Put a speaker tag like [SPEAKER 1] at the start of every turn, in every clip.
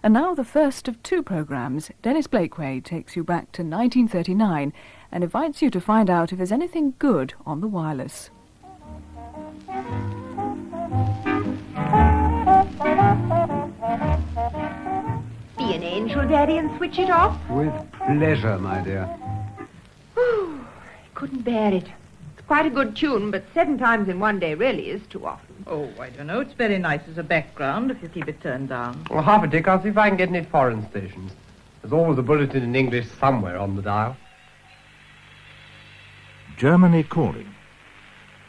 [SPEAKER 1] And now the first of two programmes. Dennis Blakeway takes you back to 1939 and invites you to find out if there's anything good on the wireless.
[SPEAKER 2] Be an angel, Daddy, and switch it off.
[SPEAKER 3] With pleasure, my dear.
[SPEAKER 2] Whew, I couldn't bear it. It's quite a good tune, but 7 times in one day really is too often.
[SPEAKER 4] Oh, I don't know. It's very nice as a background if you keep it turned down.
[SPEAKER 3] Well, half a tick, I'll see if I can get any foreign stations. There's always a bulletin in English somewhere on the dial.
[SPEAKER 5] Germany Calling.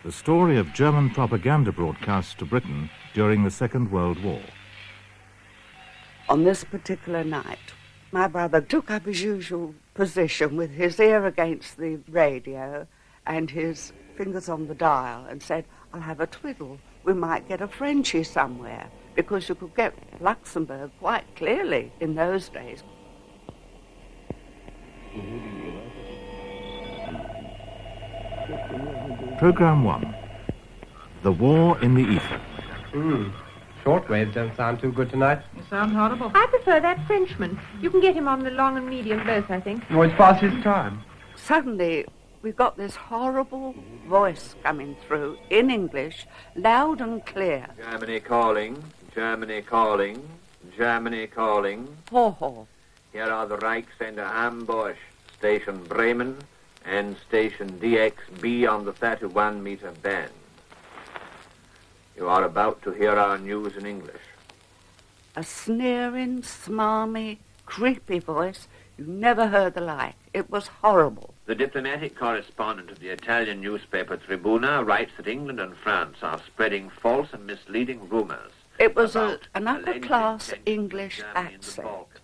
[SPEAKER 5] The story of German propaganda broadcasts to Britain during the Second World War.
[SPEAKER 6] On this particular night, my brother took up his usual position with his ear against the radio and his fingers on the dial and said, "I'll have a twiddle. We might get a Frenchie somewhere," because you could get Luxembourg quite clearly in those days.
[SPEAKER 5] Programme 1. The War in the Ether.
[SPEAKER 3] Shortwaves don't sound too good tonight.
[SPEAKER 4] You sound horrible.
[SPEAKER 2] I prefer that Frenchman. You can get him on the long and medium both, I think.
[SPEAKER 3] Oh, it's past his time.
[SPEAKER 6] Suddenly, we got this horrible voice coming through in English, loud and clear.
[SPEAKER 7] Germany calling, Germany calling, Germany calling.
[SPEAKER 6] Haw Haw.
[SPEAKER 7] Here are the Reichsender ambush, Station Bremen and Station DXB on the 31-meter band. You are about to hear our news in English.
[SPEAKER 6] A sneering, smarmy, creepy voice. You never heard the like. It was horrible.
[SPEAKER 7] The diplomatic correspondent of the Italian newspaper Tribuna writes that England and France are spreading false and misleading rumors.
[SPEAKER 6] It was
[SPEAKER 7] about
[SPEAKER 6] an
[SPEAKER 7] alleged
[SPEAKER 6] upper-class
[SPEAKER 7] intentions of
[SPEAKER 6] English
[SPEAKER 7] Germany in the
[SPEAKER 6] accent,
[SPEAKER 7] Balkans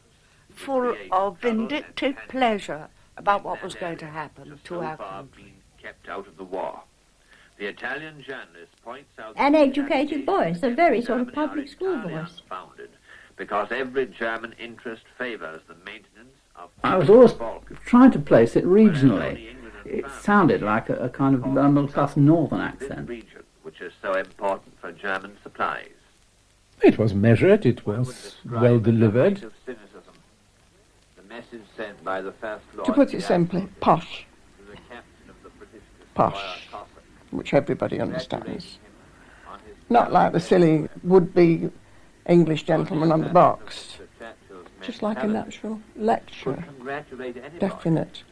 [SPEAKER 7] to
[SPEAKER 6] full
[SPEAKER 7] create
[SPEAKER 6] of
[SPEAKER 7] trouble and
[SPEAKER 6] vindictive
[SPEAKER 7] panic
[SPEAKER 6] pleasure about what
[SPEAKER 7] in
[SPEAKER 6] was
[SPEAKER 7] that
[SPEAKER 6] going to
[SPEAKER 7] area,
[SPEAKER 6] happen
[SPEAKER 7] which has
[SPEAKER 6] to
[SPEAKER 7] so
[SPEAKER 6] our
[SPEAKER 7] far
[SPEAKER 6] country.
[SPEAKER 7] been kept out of the war. The Italian journalist points out
[SPEAKER 8] An
[SPEAKER 7] that the
[SPEAKER 8] educated
[SPEAKER 7] United
[SPEAKER 8] voice,
[SPEAKER 7] States
[SPEAKER 8] a very
[SPEAKER 7] and
[SPEAKER 8] sort of
[SPEAKER 7] Germany
[SPEAKER 8] public
[SPEAKER 7] are
[SPEAKER 8] school
[SPEAKER 7] entirely
[SPEAKER 8] voice.
[SPEAKER 7] unfounded, because every German interest favors the maintenance of
[SPEAKER 9] I was always
[SPEAKER 7] Balkans.
[SPEAKER 9] trying to place it
[SPEAKER 7] Whereas
[SPEAKER 9] regionally.
[SPEAKER 7] only England and
[SPEAKER 9] It
[SPEAKER 7] France
[SPEAKER 9] sounded like a kind of middle-class northern accent.
[SPEAKER 7] This region, which is so important for German supplies.
[SPEAKER 10] It was measured, it
[SPEAKER 7] One would
[SPEAKER 10] was
[SPEAKER 7] describe
[SPEAKER 10] well
[SPEAKER 7] it as a
[SPEAKER 10] delivered.
[SPEAKER 7] height of cynicism. The message sent by the First Lord
[SPEAKER 11] To put
[SPEAKER 7] of
[SPEAKER 11] it
[SPEAKER 7] the
[SPEAKER 11] simply,
[SPEAKER 7] Admiralty
[SPEAKER 11] posh,
[SPEAKER 7] to the captain of the British
[SPEAKER 11] Posh.
[SPEAKER 7] destroyer Cossack,
[SPEAKER 11] which everybody
[SPEAKER 7] congratulating
[SPEAKER 11] understands.
[SPEAKER 7] him on his
[SPEAKER 11] Not like the silly would-be English gentleman on the box. Just like a natural lecturer, definite,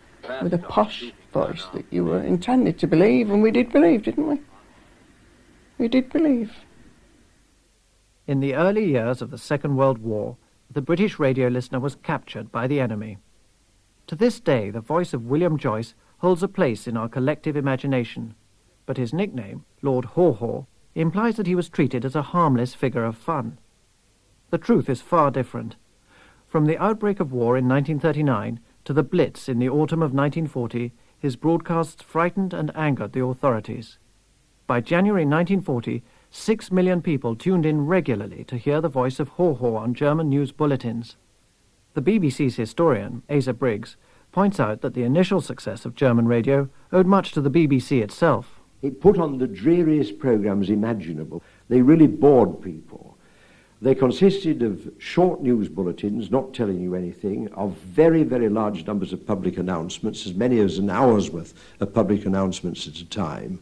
[SPEAKER 11] with a posh voice that you were intended to believe, and we did believe, didn't we? We did believe.
[SPEAKER 12] In the early years of the Second World War, the British radio listener was captured by the enemy. To this day, the voice of William Joyce holds a place in our collective imagination, but his nickname, Lord Haw Haw, implies that he was treated as a harmless figure of fun. The truth is far different. From the outbreak of war in 1939 to the Blitz in the autumn of 1940, his broadcasts frightened and angered the authorities. By January 1940, 6 million people tuned in regularly to hear the voice of Haw Haw on German news bulletins. The BBC's historian, Asa Briggs, points out that the initial success of German radio owed much to the BBC itself.
[SPEAKER 13] It put on the dreariest programmes imaginable. They really bored people. They consisted of short news bulletins, not telling you anything, of very, very large numbers of public announcements, as many as an hour's worth of public announcements at a time,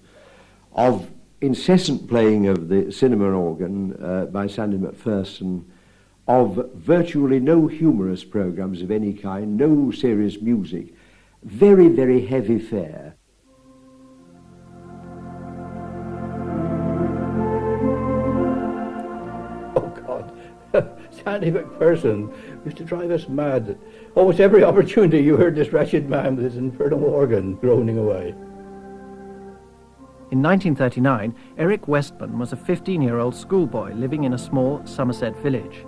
[SPEAKER 13] of incessant playing of the cinema organ by Sandy McPherson, of virtually no humorous programmes of any kind, no serious music, very, very heavy fare.
[SPEAKER 9] Oh, God. Sandy McPherson used to drive us mad. Almost every opportunity you heard this wretched man with his infernal organ groaning away.
[SPEAKER 12] In 1939, Eric Westman was a 15-year-old schoolboy living in a small Somerset village.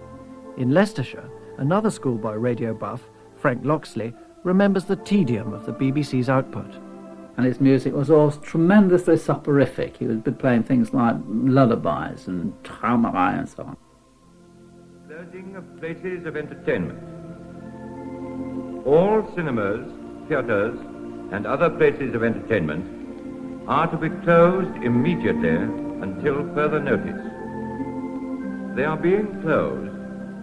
[SPEAKER 12] In Leicestershire, another schoolboy radio buff, Frank Loxley, remembers the tedium of the BBC's output.
[SPEAKER 9] And his music was always tremendously soporific. He would be playing things like lullabies and traumerei and so on.
[SPEAKER 14] Closing of places of entertainment. All cinemas, theatres, and other places of entertainment are to be closed immediately until further notice. They are being closed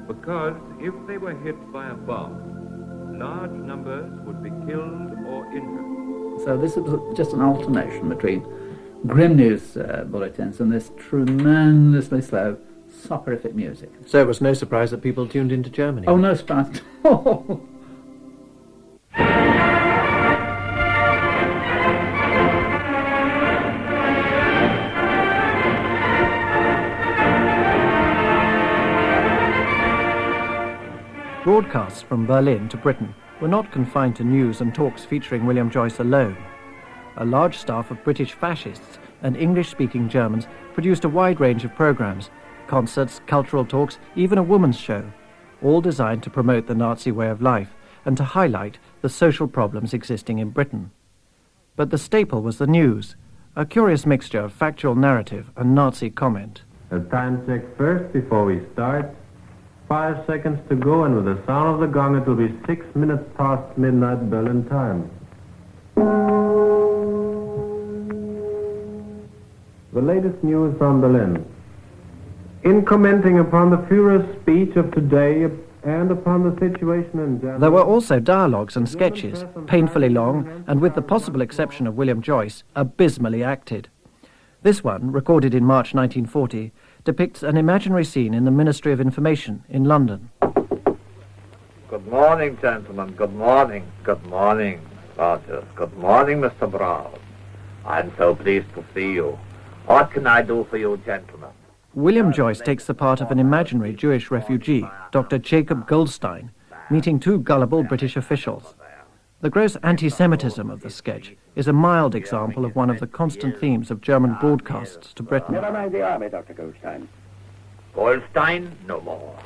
[SPEAKER 14] because if they were hit by a bomb, large numbers would be killed or injured.
[SPEAKER 8] So this is just an alternation between grim news bulletins and this tremendously slow, soporific music.
[SPEAKER 12] So it was no surprise that people tuned into Germany.
[SPEAKER 8] Oh, no surprise.
[SPEAKER 12] Broadcasts from Berlin to Britain were not confined to news and talks featuring William Joyce alone. A large staff of British fascists and English-speaking Germans produced a wide range of programs, concerts, cultural talks, even a woman's show, all designed to promote the Nazi way of life and to highlight the social problems existing in Britain. But the staple was the news, a curious mixture of factual narrative and Nazi comment.
[SPEAKER 15] A time check first before we start. 5 seconds to go, and with the sound of the gong, it will be 6 minutes past midnight Berlin time. The latest news from Berlin. In commenting upon the Führer's speech of today and upon the situation in Germany...
[SPEAKER 12] There were also dialogues and sketches, painfully long, and with the possible exception of William Joyce, abysmally acted. This one, recorded in March 1940, depicts an imaginary scene in the Ministry of Information in London.
[SPEAKER 7] Good morning, gentlemen. Good morning. Good morning, Rogers. Good morning, Mr. Brown. I'm so pleased to see you. What can I do for you, gentlemen?
[SPEAKER 12] William Joyce takes the part of an imaginary Jewish refugee, Dr. Jacob Goldstein, meeting two gullible British officials. The gross anti-Semitism of the sketch is a mild example of one of the constant themes of German broadcasts to Britain.
[SPEAKER 16] Never mind the army, Dr. Goldstein.
[SPEAKER 7] Goldstein? No more.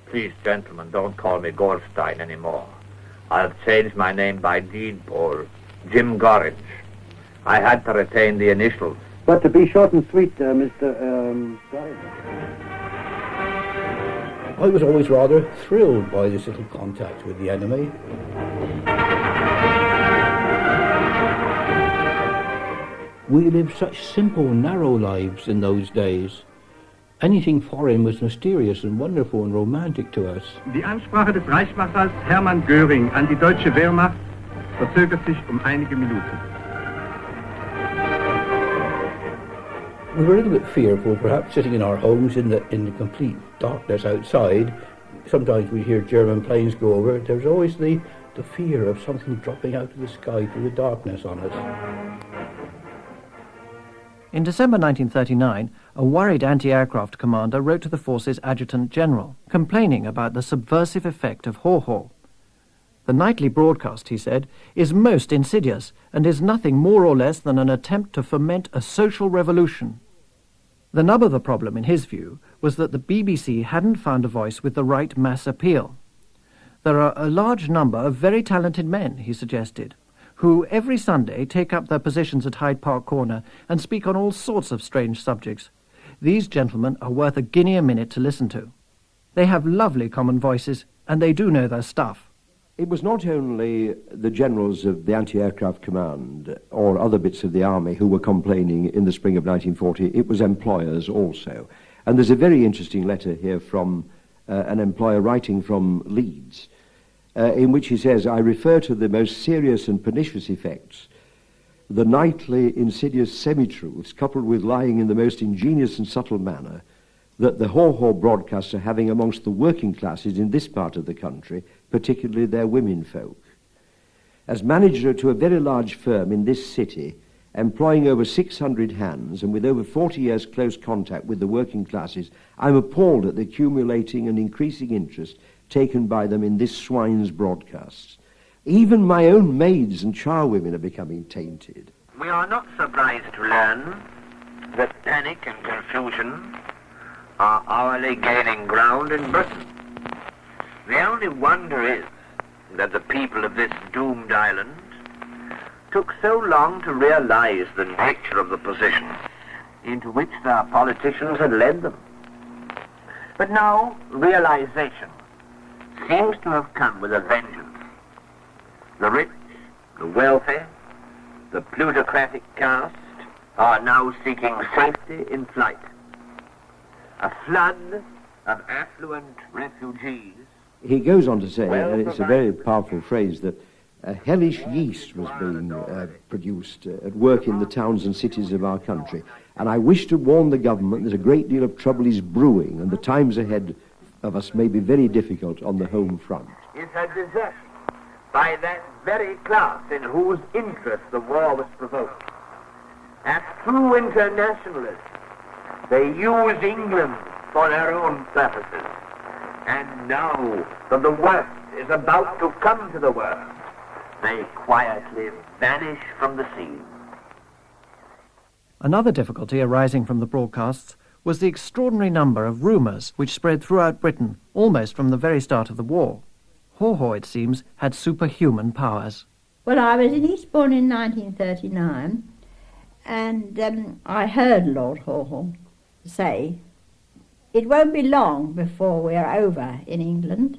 [SPEAKER 7] Please, gentlemen, don't call me Goldstein anymore. I've changed my name by deed poll. Jim Gorringe. I had to retain the initials.
[SPEAKER 16] But to be short and sweet, Mr. Gorringe.
[SPEAKER 9] I was always rather thrilled by this little contact with the enemy. We lived such simple, narrow lives in those days. Anything foreign was mysterious and wonderful and romantic to us.
[SPEAKER 17] Die Ansprache des Reichsmarschalls Hermann Göring an die deutsche Wehrmacht verzögert sich einige Minuten.
[SPEAKER 9] We were a little bit fearful, perhaps sitting in our homes in the complete darkness outside. Sometimes we'd hear German planes go over. There was always the fear of something dropping out of the sky through the darkness on us.
[SPEAKER 12] In December 1939, a worried anti-aircraft commander wrote to the force's adjutant general, complaining about the subversive effect of Haw Haw. The nightly broadcast, he said, is most insidious and is nothing more or less than an attempt to foment a social revolution. The nub of the problem, in his view, was that the BBC hadn't found a voice with the right mass appeal. There are a large number of very talented men, he suggested, who every Sunday take up their positions at Hyde Park Corner and speak on all sorts of strange subjects. These gentlemen are worth a guinea a minute to listen to. They have lovely common voices, and they do know their stuff.
[SPEAKER 13] It was not only the generals of the anti-aircraft command or other bits of the army who were complaining in the spring of 1940, it was employers also. And there's a very interesting letter here from an employer writing from Leeds, in which he says, I refer to the most serious and pernicious effects, the nightly insidious semi-truths coupled with lying in the most ingenious and subtle manner that the Haw Haw broadcasts are having amongst the working classes in this part of the country, particularly their women folk. As manager to a very large firm in this city, employing over 600 hands and with over 40 years close contact with the working classes, I'm appalled at the accumulating and increasing interest taken by them in this swine's broadcasts. Even my own maids and charwomen are becoming tainted.
[SPEAKER 7] We are not surprised to learn that panic and confusion are hourly gaining ground in Britain. The only wonder is that the people of this doomed island took so long to realize the nature of the position into which their politicians had led them. But now realization seems to have come with a vengeance. The rich, the wealthy, the plutocratic caste are now seeking safety in flight. A flood of affluent refugees.
[SPEAKER 13] He goes on to say, and it's a very powerful phrase, that hellish yeast was being produced at work in the towns and cities of our country. And I wish to warn the government that a great deal of trouble is brewing, and the times ahead of us may be very difficult on the home front.
[SPEAKER 7] Is a desertion by that very class in whose interest the war was provoked. As true internationalists, they use England for their own purposes. And now that the worst is about to come to the worst, they quietly vanish from the scene.
[SPEAKER 12] Another difficulty arising from the broadcasts was the extraordinary number of rumours which spread throughout Britain almost from the very start of the war. Haw Haw, it seems, had superhuman powers.
[SPEAKER 18] Well, I was in Eastbourne in 1939, and I heard Lord Haw Haw say, "It won't be long before we're over in England,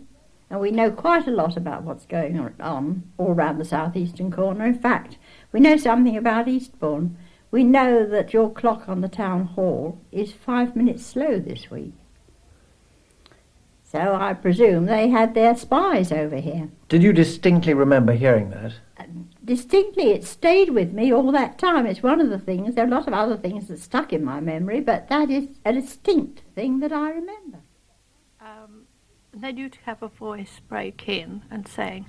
[SPEAKER 18] and we know quite a lot about what's going on all around the southeastern corner. In fact, we know something about Eastbourne. We know that your clock on the town hall is 5 minutes slow this week." So I presume they had their spies over here.
[SPEAKER 12] Did you distinctly remember hearing that?
[SPEAKER 18] Distinctly, it stayed with me all that time. It's one of the things. There are a lot of other things that stuck in my memory, but that is a distinct thing that I remember.
[SPEAKER 19] Then you'd have a voice break in and saying,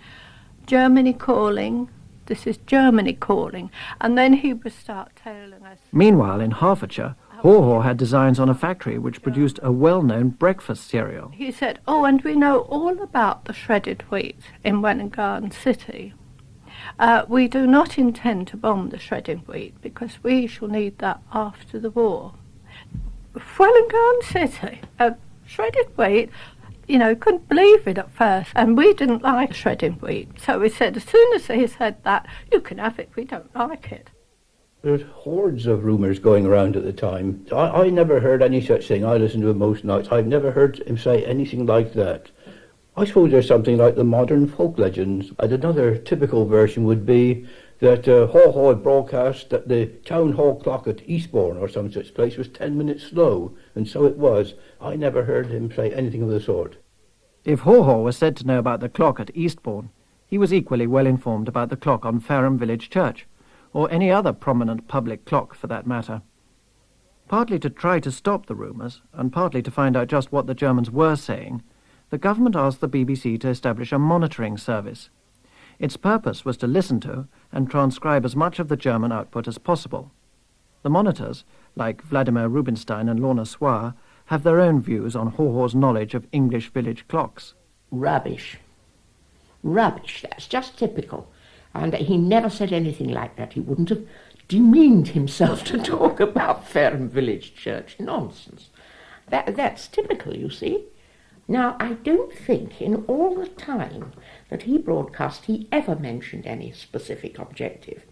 [SPEAKER 19] "Germany calling, this is Germany calling," and then he would start telling us.
[SPEAKER 12] Meanwhile, in Hertfordshire, Haw Haw had designs on a factory which produced a well-known breakfast cereal.
[SPEAKER 19] He said, "Oh, and we know all about the shredded wheat in Welwyn Garden City. We do not intend to bomb the shredded wheat because we shall need that after the war." Welwyn Garden City, shredded wheat, you know, couldn't believe it at first, and we didn't like shredded wheat. So we said, as soon as he said that, "You can have it, we don't like it."
[SPEAKER 9] There's hordes of rumours going around at the time. I never heard any such thing. I listened to him most nights. I've never heard him say anything like that. I suppose there's something like the modern folk legends. And another typical version would be that Haw Haw had broadcast that the town hall clock at Eastbourne or some such place was 10 minutes slow, and so it was. I never heard him say anything of the sort.
[SPEAKER 12] If Haw Haw was said to know about the clock at Eastbourne, he was equally well informed about the clock on Fareham Village Church, or any other prominent public clock for that matter. Partly to try to stop the rumours, and partly to find out just what the Germans were saying, the government asked the BBC to establish a monitoring service. Its purpose was to listen to and transcribe as much of the German output as possible. The monitors, like Vladimir Rubinstein and Lorna Swire, have their own views on Haw Haw's knowledge of English village clocks.
[SPEAKER 20] Rubbish. Rubbish, that's just typical. And he never said anything like that. He wouldn't have demeaned himself to talk about Fareham Village Church. Nonsense. That's typical, you see. Now, I don't think in all the time that he broadcast he ever mentioned any specific objective.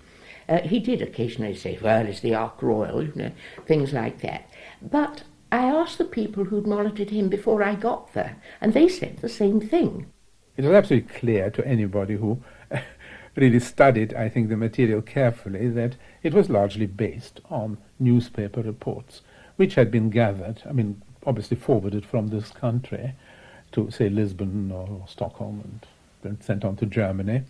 [SPEAKER 20] He did occasionally say, "Well, it's the Ark Royal," you know, things like that. But I asked the people who'd monitored him before I got there, and they said the same thing.
[SPEAKER 10] It was absolutely clear to anybody who really studied, I think, the material carefully, that it was largely based on newspaper reports, which had been gathered, I mean, obviously forwarded from this country to, say, Lisbon or Stockholm, and then sent on to Germany.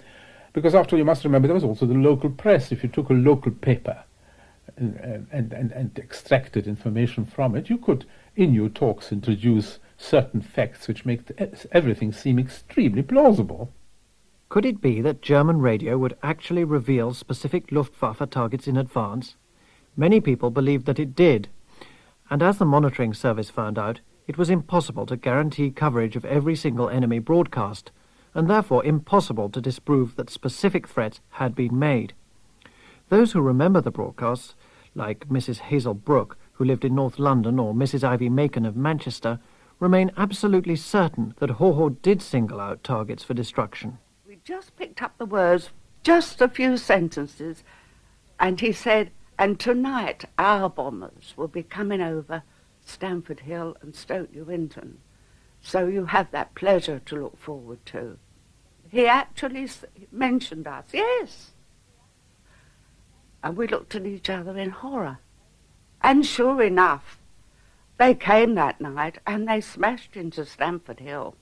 [SPEAKER 10] Because after all, you must remember, there was also the local press. If you took a local paper and extracted information from it, you could, in your talks, introduce certain facts which make everything seem extremely plausible.
[SPEAKER 12] Could it be that German radio would actually reveal specific Luftwaffe targets in advance? Many people believed that it did, and as the monitoring service found out, it was impossible to guarantee coverage of every single enemy broadcast, and therefore impossible to disprove that specific threats had been made. Those who remember the broadcasts, like Mrs. Hazel Brooke, who lived in North London, or Mrs. Ivy Macon of Manchester, remain absolutely certain that Haw Haw did single out targets for destruction.
[SPEAKER 6] We just picked up the words, just a few sentences, and he said, "And tonight our bombers will be coming over Stamford Hill and Stoke Newington. So you have that pleasure to look forward to." He actually mentioned us, yes. And we looked at each other in horror. And sure enough, They came that night and they smashed into Stamford Hill.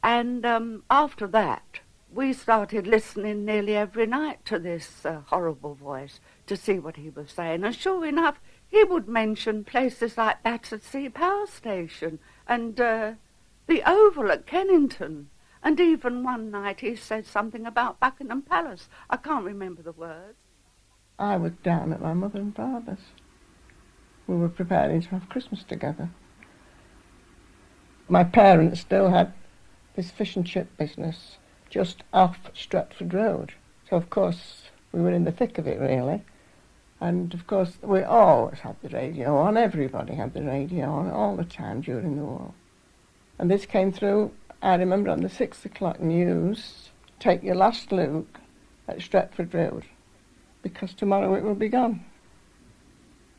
[SPEAKER 6] And after that, we started listening nearly every night to this horrible voice to see what he was saying. And sure enough, he would mention places like Battersea Power Station and the Oval at Kennington. And even one night he said something about Buckingham Palace. I can't remember the words.
[SPEAKER 11] I was down at my mother and father's. We were preparing to have Christmas together. My parents still had this fish and chip business just off Stretford Road. So, of course, we were in the thick of it, really. And, of course, we always had the radio on. Everybody had the radio on all the time during the war. And this came through, I remember, on the 6 o'clock news, take your last look at Stretford Road, because tomorrow it will be gone.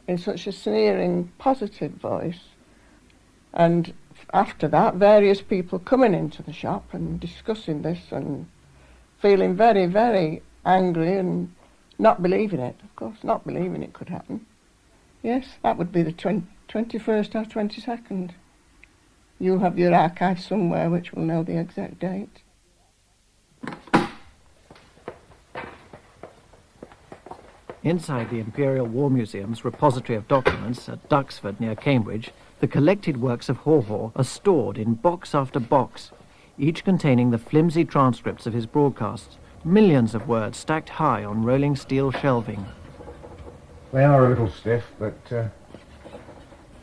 [SPEAKER 11] In such a sneering, positive voice. And after that, various people coming into the shop and discussing this and feeling very, very angry and not believing it, of course, not believing it could happen. Yes, that would be the 21st or 22nd. You'll have your archive somewhere which will know the exact date.
[SPEAKER 12] Inside the Imperial War Museum's repository of documents at Duxford near Cambridge, the collected works of Haw Haw are stored in box after box, each containing the flimsy transcripts of his broadcasts, millions of words stacked high on rolling steel shelving.
[SPEAKER 21] They are a little stiff, but...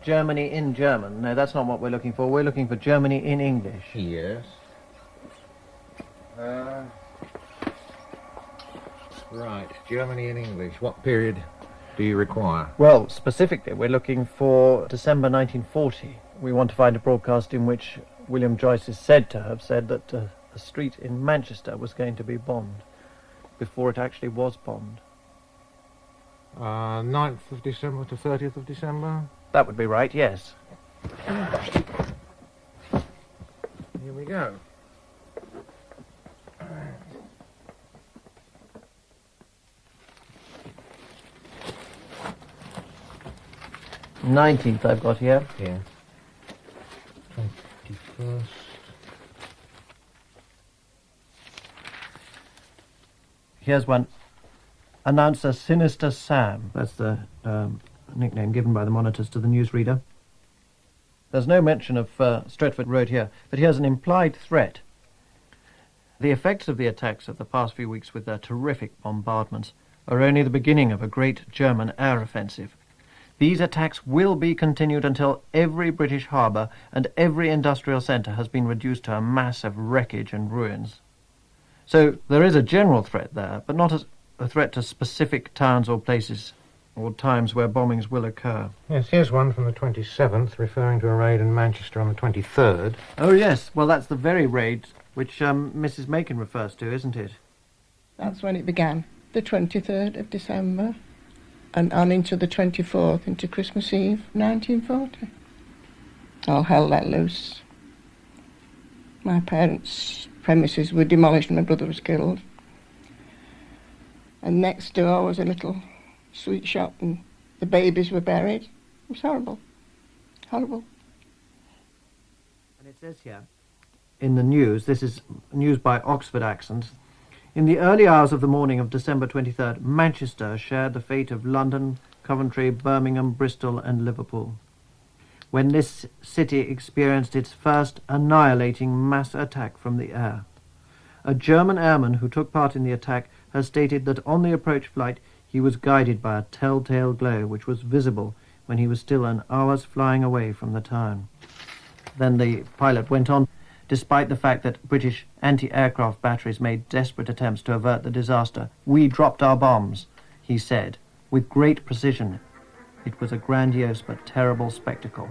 [SPEAKER 12] Germany in German. No, that's not what we're looking for. We're looking for Germany in English.
[SPEAKER 21] Yes. Right, Germany in English. What period do you require?
[SPEAKER 12] Well, specifically, we're looking for December 1940. We want to find a broadcast in which William Joyce is said to have said that a street in Manchester was going to be bombed before it actually was bombed.
[SPEAKER 21] 9th of December to 30th of December?
[SPEAKER 12] That would be right, yes.
[SPEAKER 21] Here we go.
[SPEAKER 12] 19th I've got here.
[SPEAKER 21] Yeah. 21st.
[SPEAKER 12] Here's one. Announcer Sinister Sam. That's the nickname given by the monitors to the newsreader. There's no mention of Stretford Road here, but here's an implied threat. The effects of the attacks of the past few weeks with their terrific bombardments are only the beginning of a great German air offensive. These attacks will be continued until every British harbour and every industrial centre has been reduced to a mass of wreckage and ruins. So there is a general threat there, but not as a threat to specific towns or places or times where bombings will occur.
[SPEAKER 21] Yes, here's one from the 27th, referring to a raid in Manchester on the 23rd.
[SPEAKER 12] Oh, yes. Well, that's the very raid which Mrs. Macon refers to, isn't it?
[SPEAKER 11] That's when it began, the 23rd of December, and on into the 24th, into Christmas Eve, 1940. All hell let loose. My parents' premises were demolished and my brother was killed. And next door was a little sweet shop and the babies were buried. It was horrible. Horrible.
[SPEAKER 12] And it says here, in the news, this is news by Oxford accent, in the early hours of the morning of December 23rd, Manchester shared the fate of London, Coventry, Birmingham, Bristol and Liverpool, when this city experienced its first annihilating mass attack from the air. A German airman who took part in the attack has stated that on the approach flight he was guided by a telltale glow which was visible when he was still an hour's flying away from the town. Then the pilot went on, despite the fact that British anti-aircraft batteries made desperate attempts to avert the disaster. We dropped our bombs, he said, with great precision. It was a grandiose but terrible spectacle.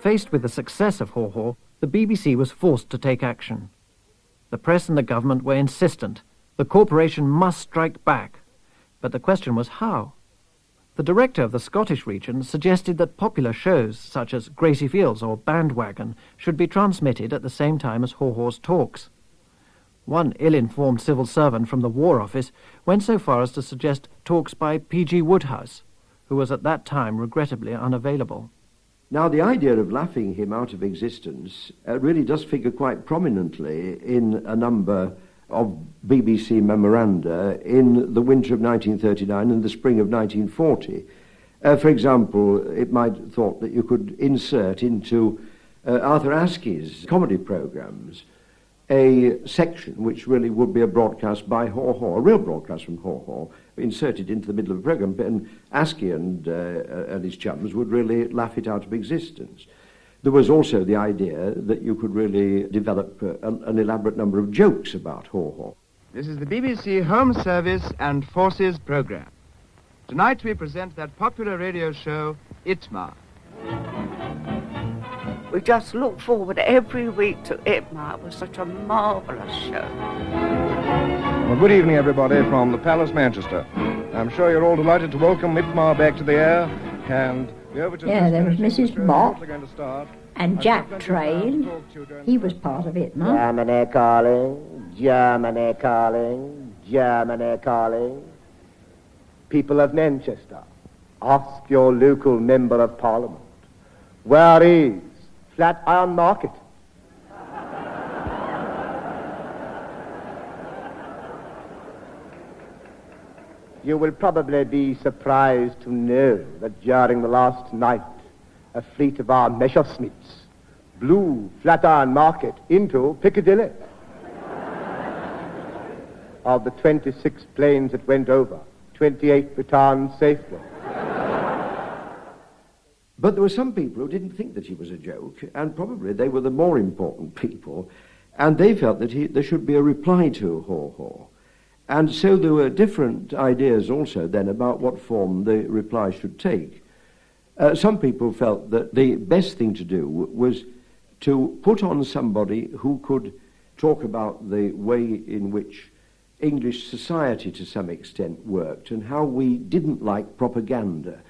[SPEAKER 12] Faced with the success of Haw Haw, the BBC was forced to take action. The press and the government were insistent. The corporation must strike back. But the question was how? The director of the Scottish region suggested that popular shows such as Gracie Fields or Bandwagon should be transmitted at the same time as Haw Haw's talks. One ill-informed civil servant from the War Office went so far as to suggest talks by P.G. Wodehouse, who was at that time regrettably unavailable.
[SPEAKER 13] Now, the idea of laughing him out of existence really does figure quite prominently in a number of BBC memoranda in the winter of 1939 and the spring of 1940. For example, it might be thought that you could insert into Arthur Askey's comedy programmes a section which really would be a broadcast by Haw Haw, a real broadcast from Haw Haw, inserted into the middle of the programme, and Askey and his chums would really laugh it out of existence. There was also the idea that you could really develop an elaborate number of jokes about Haw Haw.
[SPEAKER 1] This is the BBC Home Service and Forces programme. Tonight we present that popular radio show, Itmar.
[SPEAKER 6] We just look forward every week to Itmar. It was such a marvellous show.
[SPEAKER 22] Well, good evening, everybody, from the Palace, Manchester. I'm sure you're all delighted to welcome Itmar back to the air, and the overture...
[SPEAKER 18] Yeah, there was Mrs. Mott and Jack Train. He was part of Itmar.
[SPEAKER 23] Germany calling, Germany calling, Germany calling. People of Manchester, ask your local member of Parliament, where is Flatiron Market? You will probably be surprised to know that during the last night, a fleet of our Messerschmitts blew Flatiron Market into Piccadilly. Of the 26 planes that went over, 28 returned safely.
[SPEAKER 13] But there were some people who didn't think that he was a joke, and probably they were the more important people, and they felt that there should be a reply to Haw Haw. And so there were different ideas also then about what form the reply should take. Some people felt that the best thing to do was to put on somebody who could talk about the way in which English society to some extent worked and how we didn't like propaganda,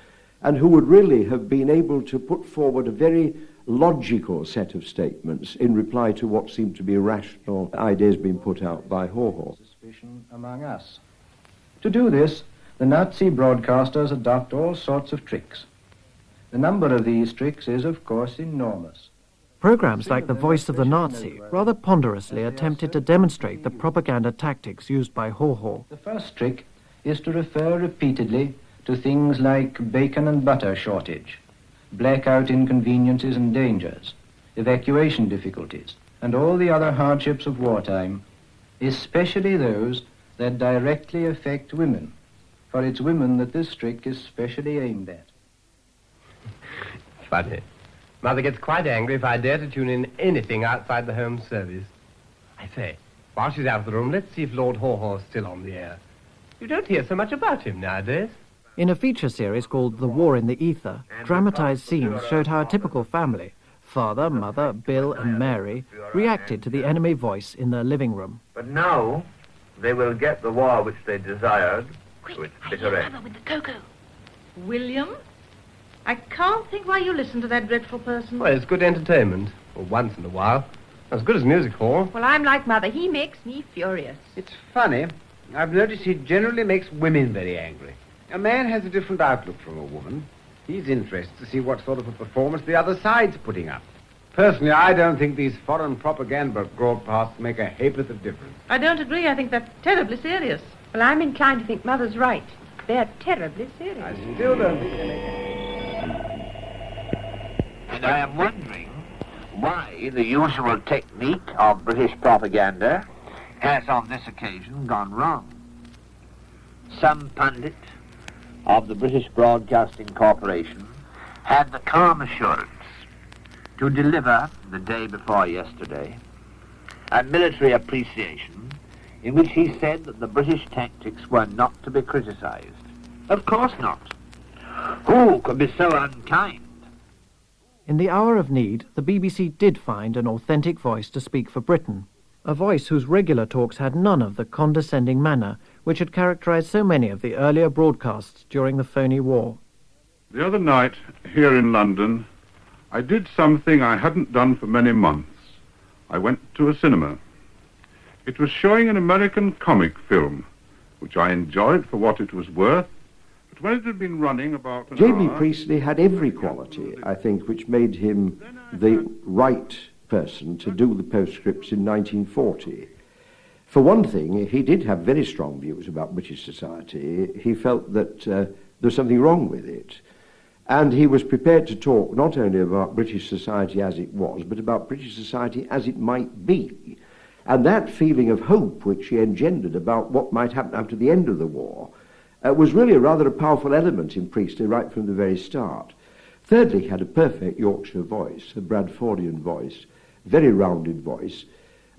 [SPEAKER 13] and who would really have been able to put forward a very logical set of statements in reply to what seemed to be rational ideas being put out by Haw Haw.
[SPEAKER 24] Suspicion among us. To do this, the Nazi broadcasters adopt all sorts of tricks. The number of these tricks is, of course, enormous.
[SPEAKER 12] Programs like The Voice of the Nazi rather ponderously attempted to demonstrate the propaganda tactics used by Haw Haw.
[SPEAKER 24] The first trick is to refer repeatedly to things like bacon and butter shortage, blackout inconveniences and dangers, evacuation difficulties, and all the other hardships of wartime, especially those that directly affect women, for it's women that this trick is specially aimed at.
[SPEAKER 3] Funny. Mother gets quite angry if I dare to tune in anything outside the home service. I say, while she's out of the room, let's see if Lord Haw Haw's still on the air. You don't hear so much about him nowadays.
[SPEAKER 12] In a feature series called The War in the Ether, dramatized scenes showed how a typical family, father, mother, Bill and Mary, reacted to the enemy voice in their living room.
[SPEAKER 7] But now they will get the war which they desired to its bitter end.
[SPEAKER 4] With the cocoa. William, I can't think why you listen to that dreadful person.
[SPEAKER 3] Well, it's good entertainment, or once in a while. As good as music hall.
[SPEAKER 2] Well, I'm like Mother. He makes me furious.
[SPEAKER 1] It's funny. I've noticed he generally makes women very angry. A man has a different outlook from a woman. He's interested to see what sort of a performance the other side's putting up. Personally, I don't think these foreign propaganda broadcasts make a ha'porth of difference.
[SPEAKER 4] I don't agree. I think they're terribly serious.
[SPEAKER 2] Well, I'm inclined to think Mother's right. They're terribly serious.
[SPEAKER 1] I still don't think they make
[SPEAKER 7] And I am wondering why the usual technique of British propaganda has on this occasion gone wrong. Some pundit of the British Broadcasting Corporation had the calm assurance to deliver the day before yesterday a military appreciation in which he said that the British tactics were not to be criticized. Of course not. Who could be so unkind
[SPEAKER 12] In the hour of need, the BBC did find an authentic voice to speak for Britain, a voice whose regular talks had none of the condescending manner which had characterised so many of the earlier broadcasts during the phony war.
[SPEAKER 5] The other night, here in London, I did something I hadn't done for many months. I went to a cinema. It was showing an American comic film, which I enjoyed for what it was worth, but when it had been running about an
[SPEAKER 13] J.B.
[SPEAKER 5] hour...
[SPEAKER 13] Priestley had every quality, I think, which made him the right person to do the postscripts in 1940. For one thing, he did have very strong views about British society. He felt that there was something wrong with it. And he was prepared to talk not only about British society as it was, but about British society as it might be. And that feeling of hope which he engendered about what might happen after the end of the war was really a powerful element in Priestley right from the very start. Thirdly, he had a perfect Yorkshire voice, a Bradfordian voice, very rounded voice,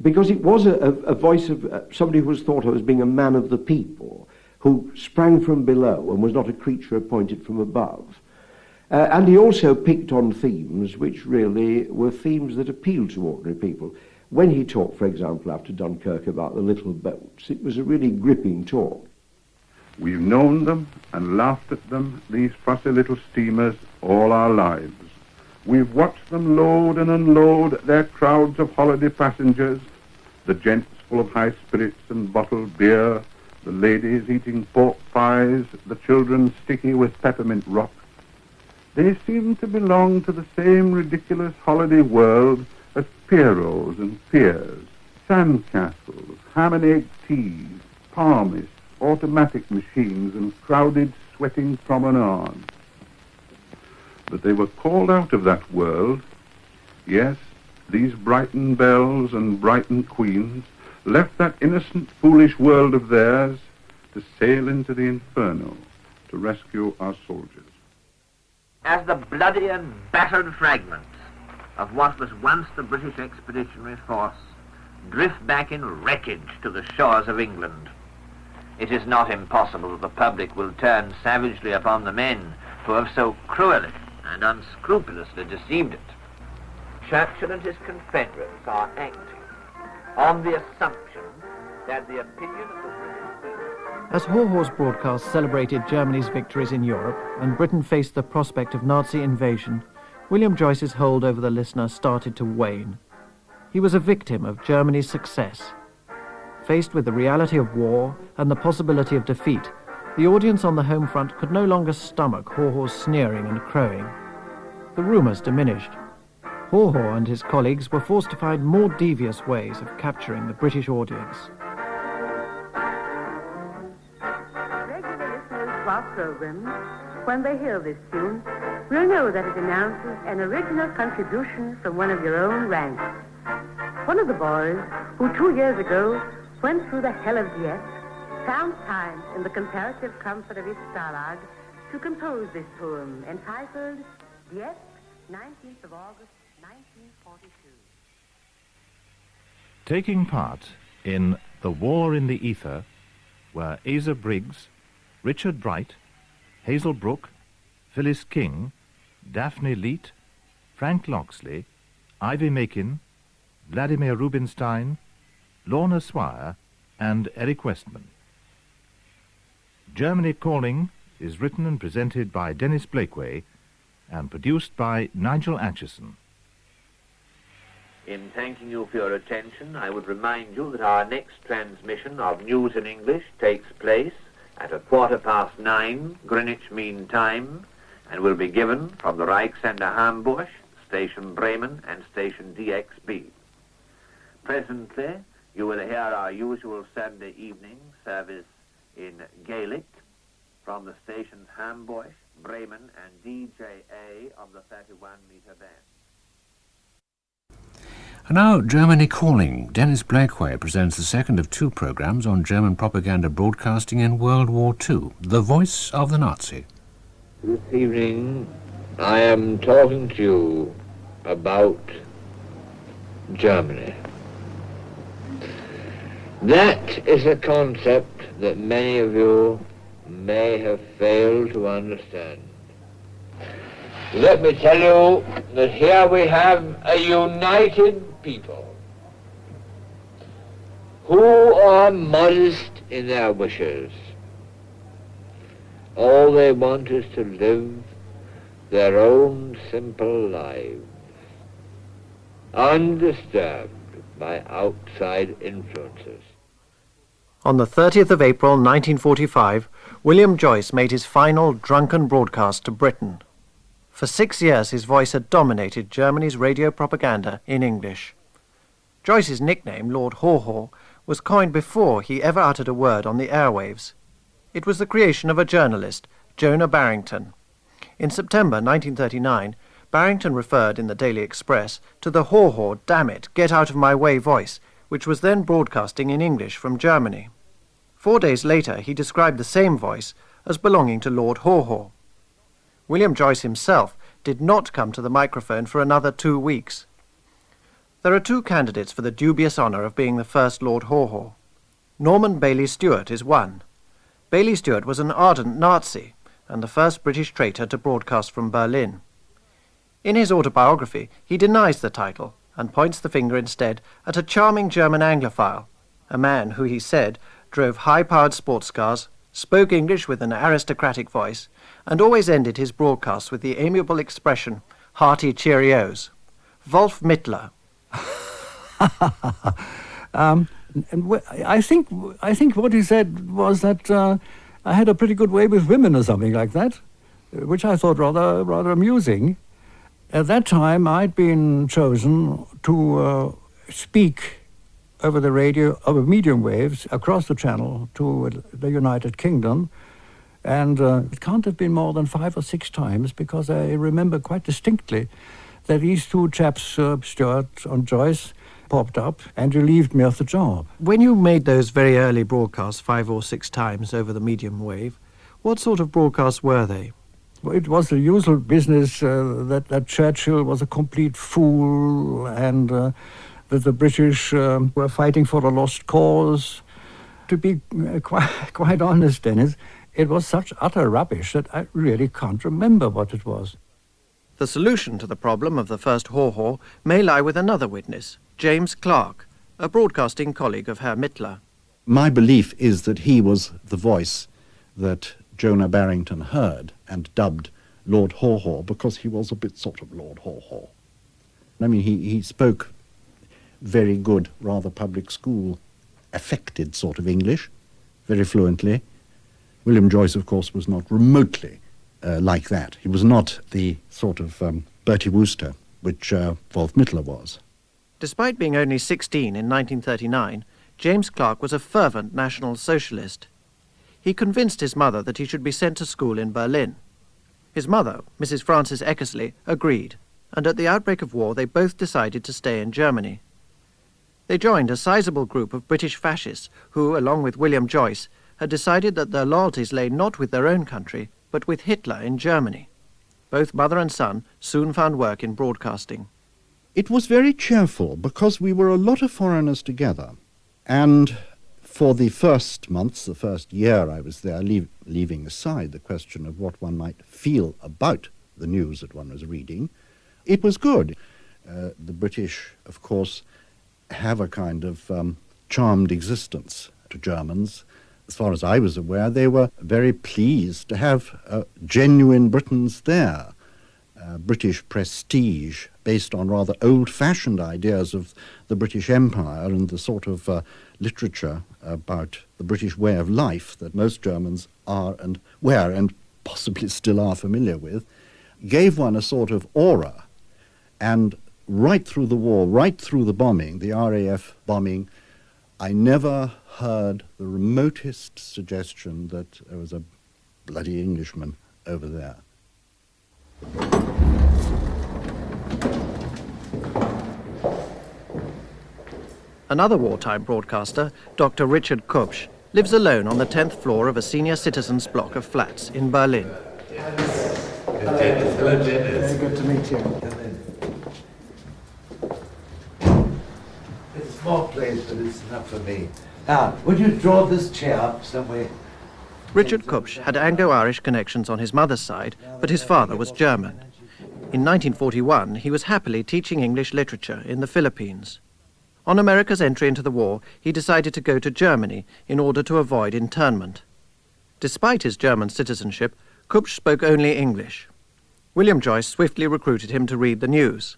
[SPEAKER 13] because it was a voice of somebody who was thought of as being a man of the people, who sprang from below and was not a creature appointed from above. And he also picked on themes which really were themes that appealed to ordinary people. When he talked, for example, after Dunkirk about the little boats, it was a really gripping talk.
[SPEAKER 5] We've known them and laughed at them, these fussy little steamers, all our lives. We've watched them load and unload their crowds of holiday passengers, the gents full of high spirits and bottled beer, the ladies eating pork pies, the children sticky with peppermint rock. They seem to belong to the same ridiculous holiday world as Pierrots and piers, sandcastles, ham and egg teas, palmists, automatic machines, and crowded, sweating promenades. But they were called out of that world. Yes, these Brighton belles and Brighton queens left that innocent, foolish world of theirs to sail into the inferno to rescue our soldiers.
[SPEAKER 7] As the bloody and battered fragments of what was once the British Expeditionary Force drift back in wreckage to the shores of England, it is not impossible that the public will turn savagely upon the men who have so cruelly and unscrupulously deceived it. Churchill and his confederates are acting on the assumption that the opinion of the British people...
[SPEAKER 12] As Haw Haw's broadcast celebrated Germany's victories in Europe and Britain faced the prospect of Nazi invasion, William Joyce's hold over the listener started to wane. He was a victim of Germany's success. Faced with the reality of war and the possibility of defeat, the audience on the home front could no longer stomach Haw Haw's sneering and crowing. The rumours diminished. Haw Haw and his colleagues were forced to find more devious ways of capturing the British audience.
[SPEAKER 8] Regular listeners to our program, when they hear this tune, will know that it announces an original contribution from one of your own ranks. One of the boys who 2 years ago went through the hell of Dieppe found time in the comparative comfort of his stalag to compose this poem entitled Dieppe, 19th of August, 1942.
[SPEAKER 14] Taking part in The War in the Ether were Asa Briggs, Richard Bright, Hazel Brooke, Phyllis King, Daphne Leet, Frank Loxley, Ivy Makin, Vladimir Rubinstein, Lorna Swire, and Eric Westman. Germany Calling is written and presented by Dennis Blakeway and produced by Nigel Atchison.
[SPEAKER 7] In thanking you for your attention, I would remind you that our next transmission of News in English takes place at 9:15 Greenwich Mean Time and will be given from the Reichsender Hamburg, Station Bremen, and Station DXB. Presently, you will hear our usual Sunday evening service in Gaelic from the stations Hamburg, Bremen, and DJA of the 31-meter band.
[SPEAKER 15] And now, Germany Calling. Dennis Blakeway presents the second of two programmes on German propaganda broadcasting in World War II, The Voice of the Nazi.
[SPEAKER 7] This evening, I am talking to you about Germany. That is a concept that many of you may have failed to understand. Let me tell you that here we have a united people who are modest in their wishes. All they want is to live their own simple lives, undisturbed by outside influences.
[SPEAKER 12] On the 30th of April 1945, William Joyce made his final drunken broadcast to Britain. For 6 years his voice had dominated Germany's radio propaganda in English. Joyce's nickname, Lord Haw Haw, was coined before he ever uttered a word on the airwaves. It was the creation of a journalist, Jonah Barrington. In September 1939, Barrington referred in the Daily Express to the Haw Haw, damn it, get out of my way voice, which was then broadcasting in English from Germany. 4 days later he described the same voice as belonging to Lord Haw Haw. William Joyce himself did not come to the microphone for another 2 weeks. There are 2 candidates for the dubious honour of being the first Lord Haw Haw. Norman Bailey Stewart is one. Bailey Stewart was an ardent Nazi and the first British traitor to broadcast from Berlin. In his autobiography, he denies the title and points the finger instead at a charming German Anglophile, a man who, he said, drove high-powered sports cars, spoke English with an aristocratic voice, and always ended his broadcasts with the amiable expression, hearty cheerios. Wolf Mittler.
[SPEAKER 9] I think what he said was that I had a pretty good way with women or something like that, which I thought rather amusing. At that time, I'd been chosen to speak over the radio, over medium waves, across the channel to the United Kingdom. And it can't have been more than 5 or 6 times, because I remember quite distinctly that these 2 chaps, Stewart and Joyce, popped up and relieved me of the job.
[SPEAKER 12] When you made those very early broadcasts 5 or 6 times over the medium wave, what sort of broadcasts were they?
[SPEAKER 9] Well, it was the usual business that Churchill was a complete fool, and that the British were fighting for a lost cause. To be quite honest, Dennis, it was such utter rubbish that I really can't remember what it was.
[SPEAKER 12] The solution to the problem of the first Haw Haw may lie with another witness, James Clark, a broadcasting colleague of Herr Mittler.
[SPEAKER 16] My belief is that he was the voice that Jonah Barrington heard and dubbed Lord Haw Haw, because he was a bit sort of Lord Haw Haw. I mean, he spoke very good, rather public school, affected sort of English, very fluently. William Joyce, of course, was not remotely like that. He was not the sort of Bertie Wooster, which Wolf Mittler was.
[SPEAKER 12] Despite being only 16 in 1939, James Clark was a fervent National Socialist. He convinced his mother that he should be sent to school in Berlin. His mother, Mrs. Frances Eckersley, agreed, and at the outbreak of war they both decided to stay in Germany. They joined a sizable group of British fascists who, along with William Joyce, had decided that their loyalties lay not with their own country, but with Hitler in Germany. Both mother and son soon found work in broadcasting.
[SPEAKER 16] It was very cheerful, because we were a lot of foreigners together. And for the first months, the first year I was there, leaving aside the question of what one might feel about the news that one was reading, it was good. The British, of course, have a kind of charmed existence to Germans. As far as I was aware, they were very pleased to have genuine Britons there. British prestige based on rather old-fashioned ideas of the British Empire and the sort of literature about the British way of life that most Germans are and were and possibly still are familiar with, gave one a sort of aura. And right through the war, right through the bombing, the RAF bombing, I never heard the remotest suggestion that there was a bloody Englishman over there.
[SPEAKER 12] Another wartime broadcaster, Dr. Richard Kupsch, lives alone on the 10th floor of a senior citizens' block of flats in Berlin.
[SPEAKER 17] Hello, Dennis.
[SPEAKER 9] Very good to meet you.
[SPEAKER 17] It's a small place, but it's enough for me. Now, would you draw this chair up somewhere?
[SPEAKER 12] Richard Kupsch had Anglo-Irish connections on his mother's side, but his father was German. In 1941, he was happily teaching English literature in the Philippines. On America's entry into the war, he decided to go to Germany in order to avoid internment. Despite his German citizenship, Kupsch spoke only English. William Joyce swiftly recruited him to read the news.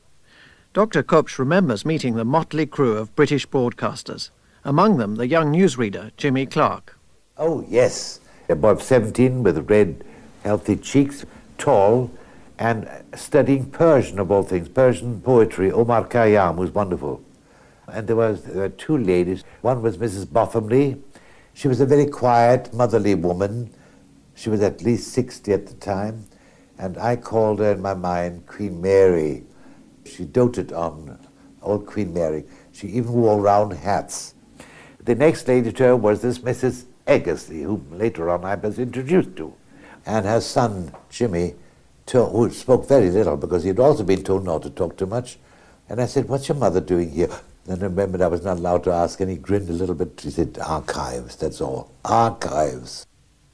[SPEAKER 12] Dr. Kupsch remembers meeting the motley crew of British broadcasters, among them the young newsreader Jimmy Clark.
[SPEAKER 17] Oh, yes. A boy of 17 with red, healthy cheeks, tall, and studying Persian, of all things, Persian poetry. Omar Khayyam was wonderful. And there were two ladies. One was Mrs. Bothamley. She was a very quiet, motherly woman. She was at least 60 at the time, and I called her in my mind Queen Mary. She doted on old Queen Mary. She even wore round hats. The next lady to her was this Mrs. Eggersley, whom later on I was introduced to, and her son, Jimmy, who spoke very little because he had also been told not to talk too much. And I said, "What's your mother doing here?" And I remembered I was not allowed to ask, and he grinned a little bit. He said, "Archives, that's all. Archives."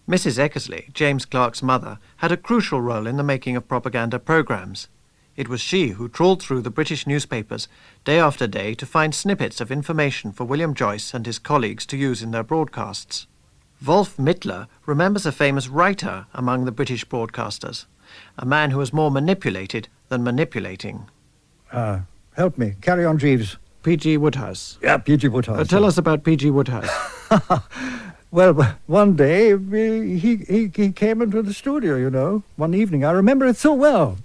[SPEAKER 12] Mrs. Eckersley, James Clark's mother, had a crucial role in the making of propaganda programs. It was she who trawled through the British newspapers day after day to find snippets of information for William Joyce and his colleagues to use in their broadcasts. Wolf Mittler remembers a famous writer among the British broadcasters, a man who was more manipulated than manipulating.
[SPEAKER 9] Help me. Carry on, Jeeves.
[SPEAKER 12] P.G. Woodhouse.
[SPEAKER 9] Yeah, P.G. Woodhouse.
[SPEAKER 12] Tell us about P.G. Woodhouse.
[SPEAKER 9] Well, one day he came into the studio, you know, one evening. I remember it so well.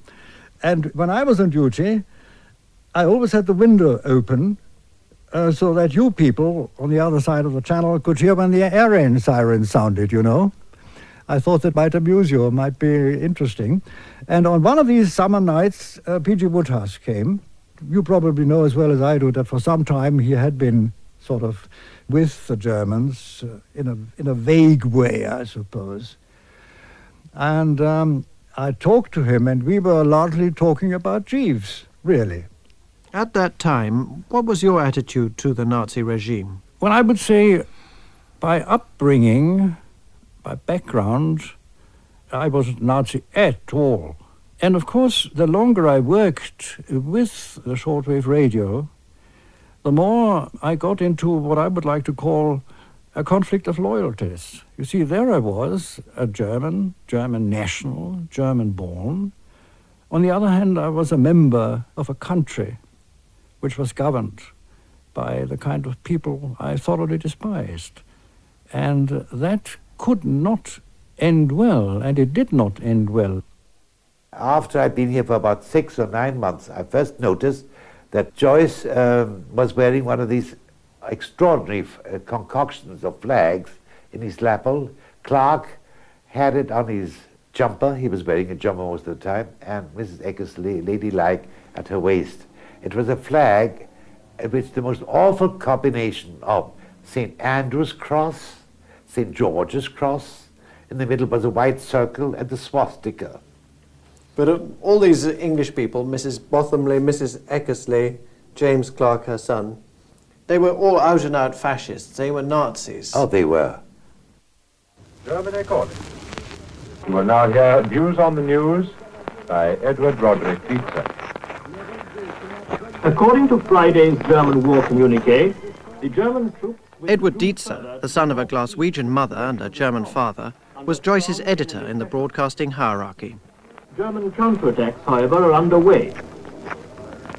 [SPEAKER 9] And when I was on duty, I always had the window open so that you people on the other side of the channel could hear when the air raid siren sounded, you know. I thought that might amuse you, might be interesting. And on one of these summer nights, P.G. Woodhouse came. You probably know as well as I do that for some time he had been sort of with the Germans in a vague way, I suppose. And I talked to him, and we were largely talking about Jeeves, really.
[SPEAKER 12] At that time, what was your attitude to the Nazi regime?
[SPEAKER 9] Well, I would say by upbringing, by background, I wasn't Nazi at all. And of course, the longer I worked with the shortwave radio, the more I got into what I would like to call a conflict of loyalties. You see, there I was, a German national, German-born. On the other hand, I was a member of a country which was governed by the kind of people I thoroughly despised. And that could not end well, and it did not end well.
[SPEAKER 17] After I'd been here for about 6 or 9 months, I first noticed that Joyce was wearing one of these extraordinary concoctions of flags in his lapel. Clark had it on his jumper. He was wearing a jumper most of the time, and Mrs. Eckersley, ladylike, at her waist. It was a flag which the most awful combination of St. Andrew's cross, St. George's cross, in the middle was a white circle and the swastika.
[SPEAKER 12] But all these English people, Mrs. Bothamley, Mrs. Eckersley, James Clark, her son, they were all out-and-out fascists. They were Nazis.
[SPEAKER 17] Oh, they were.
[SPEAKER 10] German According. You will now hear Views on the News by Edward Roderick Dietzer.
[SPEAKER 19] According to Friday's German war communique, the German troops...
[SPEAKER 12] Edward Dietzer, the son of a Glaswegian mother and a German father, was Joyce's editor in the broadcasting hierarchy.
[SPEAKER 19] German counterattacks, however, are underway.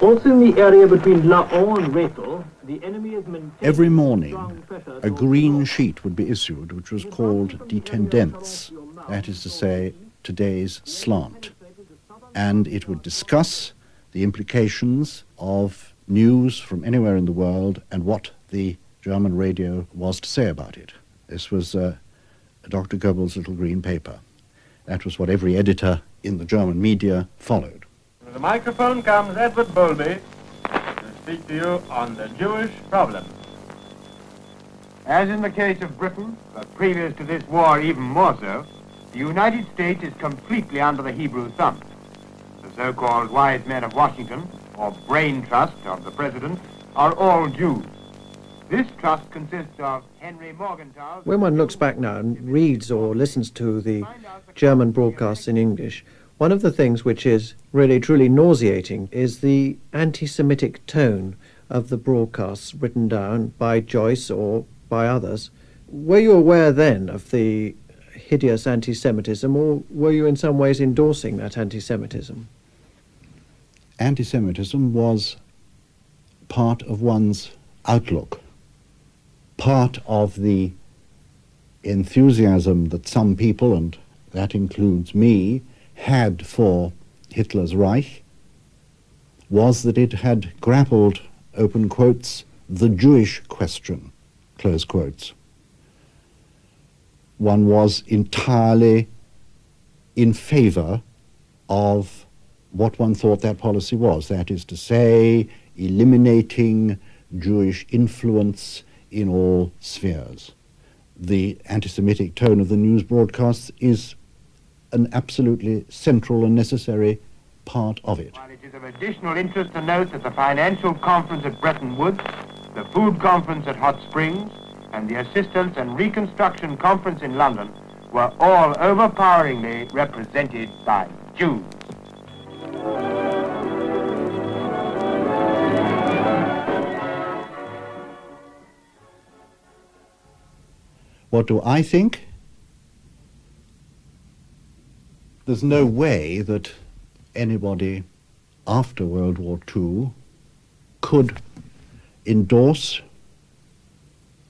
[SPEAKER 19] Also in the area between Laon and Rethel, the enemy is maintaining...
[SPEAKER 16] Every morning, a green sheet would be issued, which was called Die Tendenz, that is to say, today's slant. And it would discuss the implications of news from anywhere in the world and what the German radio was to say about it. This was Dr. Goebbels' little green paper. That was what every editor in the German media followed.
[SPEAKER 10] To the microphone comes Edward Bowlby to speak to you on the Jewish problem. As in the case of Britain, but previous to this war even more so, the United States is completely under the Hebrew thumb. The so-called wise men of Washington, or brain trust of the president, are all Jews. This trust consists of Henry Morgenthau...
[SPEAKER 12] When one looks back now and reads or listens to the German broadcasts in English, One of the things which is really truly nauseating is the anti-Semitic tone of the broadcasts written down by Joyce or by others. Were you aware then of the hideous anti-Semitism, or were you in some ways endorsing that anti-Semitism?
[SPEAKER 16] Anti-Semitism was part of one's outlook, part of the enthusiasm that some people, and that includes me, had for Hitler's Reich, was that it had grappled, open quotes, the Jewish question, close quotes. One was entirely in favor of what one thought that policy was, that is to say, eliminating Jewish influence in all spheres. The anti-Semitic tone of the news broadcasts is an absolutely central and necessary part of it.
[SPEAKER 10] While it is of additional interest to note that the financial conference at Bretton Woods, the food conference at Hot Springs, and the assistance and reconstruction conference in London were all overpoweringly represented by Jews.
[SPEAKER 16] What do I think? There's no way that anybody after World War II could endorse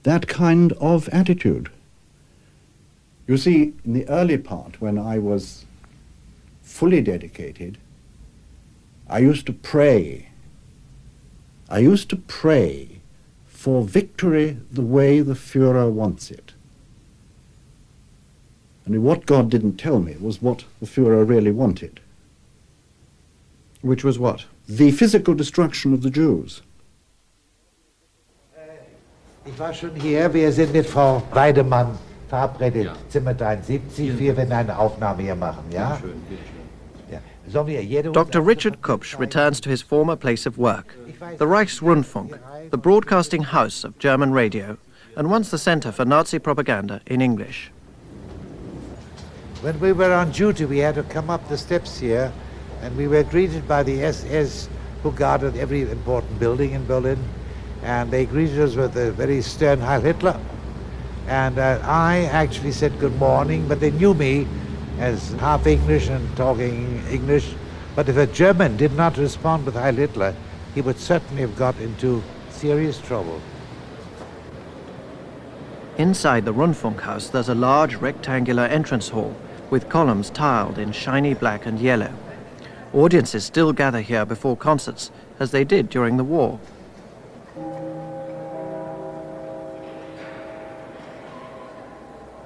[SPEAKER 16] that kind of attitude. You see, in the early part, when I was fully dedicated, I used to pray. I used to pray for victory the way the Führer wants it. And what God didn't tell me was what the Führer really wanted.
[SPEAKER 12] Which was what?
[SPEAKER 16] The physical destruction of the Jews.
[SPEAKER 17] Ich war schon hier, wir sind mit Frau Weidemann verabredet, ja. Zimmer 73, wir werden eine Aufnahme hier machen, ja?
[SPEAKER 12] Dr. Richard Kupsch returns to his former place of work, the Reichsrundfunk, the broadcasting house of German radio, and once the center for Nazi propaganda in English.
[SPEAKER 17] When we were on duty, we had to come up the steps here, and we were greeted by the SS, who guarded every important building in Berlin, and they greeted us with a very stern Heil Hitler. And I actually said good morning, but they knew me as half English and talking English. But if a German did not respond with Heil Hitler, he would certainly have got into serious trouble.
[SPEAKER 12] Inside the Rundfunk house, there's a large rectangular entrance hall with columns tiled in shiny black and yellow. Audiences still gather here before concerts, as they did during the war.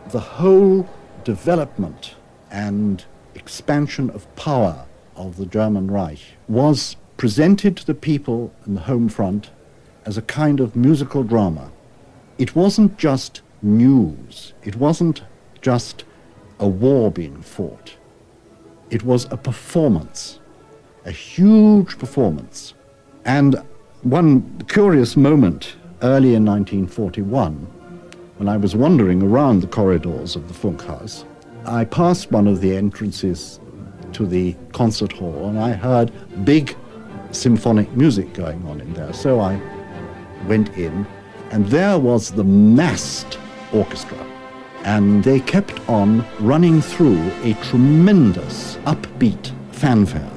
[SPEAKER 16] The whole development and expansion of power of the German Reich was presented to the people in the home front as a kind of musical drama. It wasn't just news. It wasn't just a war being fought. It was a performance, a huge performance. And one curious moment early in 1941, when I was wandering around the corridors of the Funkhaus, I passed one of the entrances to the concert hall and I heard big symphonic music going on in there. So I went in and there was the massed orchestra, and they kept on running through a tremendous upbeat fanfare.